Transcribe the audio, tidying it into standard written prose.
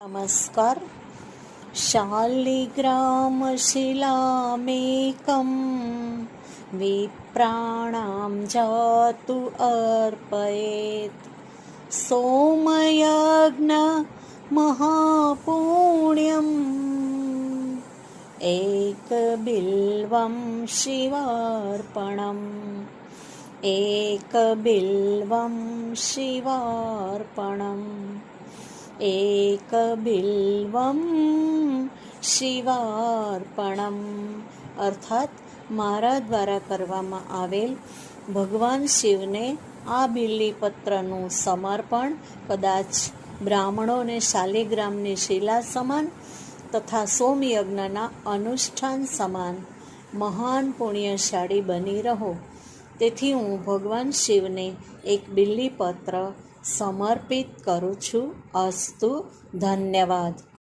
नमस्कार। शालिग्रामशिलामेकं विप्राणां जातु अर्पयेत्। सोमयज्ञमहापुण्यम् एकबिल्वं शिवार्पणम्। एकबिल्वं शिवार्पणम्। એકબિલ્વમ શિવાર્પણમ અર્થાત મારા દ્વારા કરવામાં આવેલ ભગવાન શિવને આ બિલ્લીપત્રનું સમર્પણ કદાચ બ્રાહ્મણો અને શાલિગ્રામની શિલા સમાન તથા સોમયજ્ઞના અનુષ્ઠાન સમાન મહાન પુણ્યશાળી બની રહો, તેથી હું ભગવાન શિવને એક બિલ્લીપત્ર સમર્પિત કરું છું. અસ્તુ. ધન્યવાદ.